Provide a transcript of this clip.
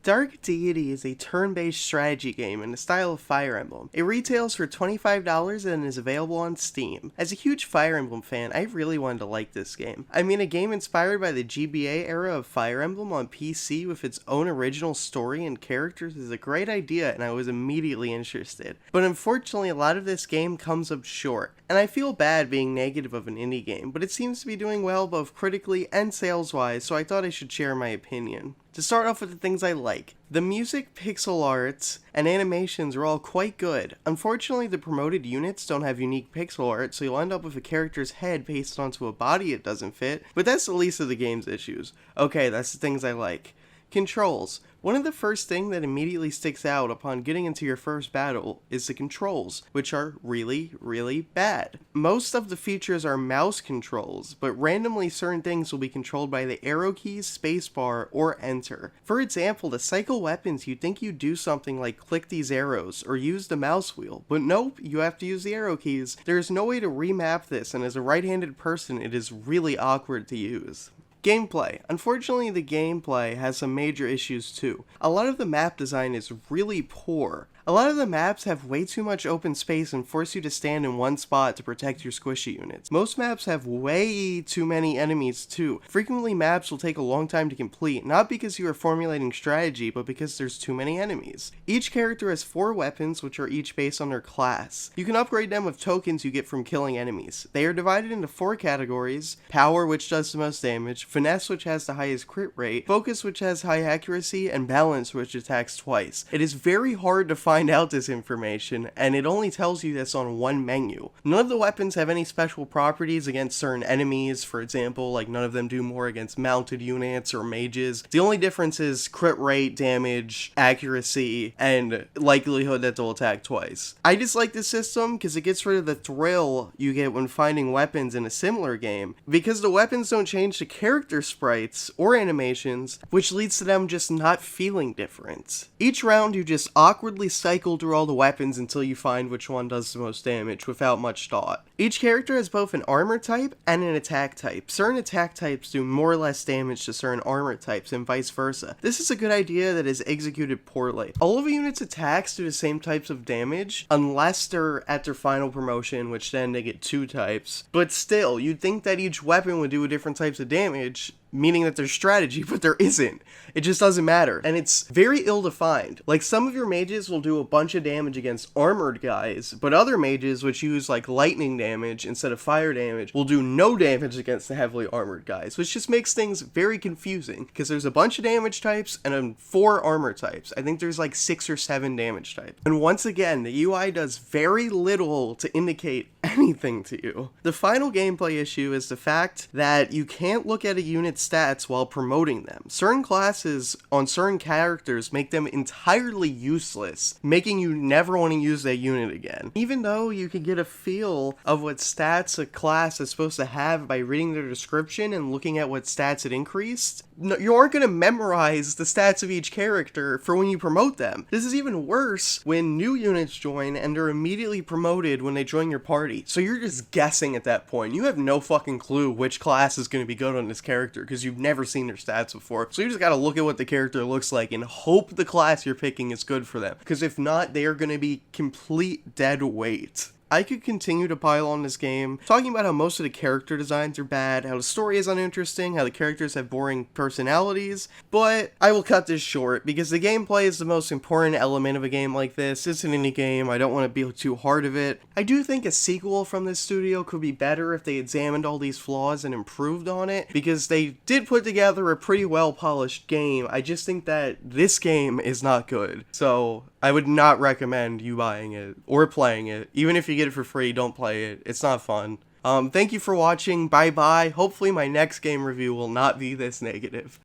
Dark Deity is a turn-based strategy game in the style of Fire Emblem. It retails for $25 and is available on Steam. As a huge Fire Emblem fan, I really wanted to like this game. I mean, a game inspired by the GBA era of Fire Emblem on PC with its own original story and characters is a great idea, and I was immediately interested. But unfortunately, a lot of this game comes up short, and I feel bad being negative of an indie game, but it seems to be doing well both critically and sales-wise, so I thought I should share my opinion. To start off with the things I like, the music, pixel art, and animations are all quite good. Unfortunately, the promoted units don't have unique pixel art, so you'll end up with a character's head pasted onto a body it doesn't fit, but that's the least of the game's issues. Okay, that's the things I like. Controls. One of the first things that immediately sticks out upon getting into your first battle is the controls, which are really, really bad. Most of the features are mouse controls, but randomly certain things will be controlled by the arrow keys, spacebar, or enter. For example, to cycle weapons, you'd think you'd do something like click these arrows or use the mouse wheel, but nope, you have to use the arrow keys. There is no way to remap this, and as a right-handed person, it is really awkward to use. Gameplay. Unfortunately, the gameplay has some major issues too. A lot of the map design is really poor. A lot of the maps have way too much open space and force you to stand in one spot to protect your squishy units. Most maps have way too many enemies too. Frequently, maps will take a long time to complete, not because you are formulating strategy, but because there's too many enemies. Each character has 4 weapons, which are each based on their class. You can upgrade them with tokens you get from killing enemies. They are divided into 4 categories: power, which does the most damage, finesse, which has the highest crit rate, focus, which has high accuracy, and balance, which attacks twice. It is very hard to find out this information, and it only tells you this on one menu. None of the weapons have any special properties against certain enemies. For example, like none of them do more against mounted units or mages. The only difference is crit rate, damage, accuracy, and likelihood that they'll attack twice. I dislike this system because it gets rid of the thrill you get when finding weapons in a similar game, because the weapons don't change the character sprites or animations, which leads to them just not feeling different. Each round you just awkwardly cycle through all the weapons until you find which one does the most damage without much thought. Each character has both an armor type and an attack type. Certain attack types do more or less damage to certain armor types and vice versa. This is a good idea that is executed poorly. All of a unit's attacks do the same types of damage unless they're at their final promotion, which then they get 2 types. But still, you'd think that each weapon would do different types of damage, meaning that there's strategy, but there isn't. It just doesn't matter, and it's very ill-defined. Like, some of your mages will do a bunch of damage against armored guys, but other mages, which use, like, lightning damage instead of fire damage, will do no damage against the heavily armored guys, which just makes things very confusing, because there's a bunch of damage types and 4 armor types. I think there's, like, 6 or 7 damage types. And once again, the UI does very little to indicate anything to you. The final gameplay issue is the fact that you can't look at a unit's stats while promoting them. Certain classes on certain characters make them entirely useless, making you never want to use that unit again. Even though you can get a feel of what stats a class is supposed to have by reading their description and looking at what stats it increased, you aren't going to memorize the stats of each character for when you promote them. This is even worse when new units join and they're immediately promoted when they join your party. So you're just guessing at that point. You have no fucking clue which class is going to be good on this character because you've never seen their stats before. So you just got to look at what the character looks like and hope the class you're picking is good for them. Because if not, they are going to be complete dead weight. I could continue to pile on this game, talking about how most of the character designs are bad, how the story is uninteresting, how the characters have boring personalities, but I will cut this short because the gameplay is the most important element of a game like this. It's an indie game, I don't want to be too hard of it. I do think a sequel from this studio could be better if they examined all these flaws and improved on it, because they did put together a pretty well polished game. I just think that this game is not good, so I would not recommend you buying it or playing it. Even if you get it for free, don't play it. It's not fun. Thank you for watching. Bye bye. Hopefully my next game review will not be this negative.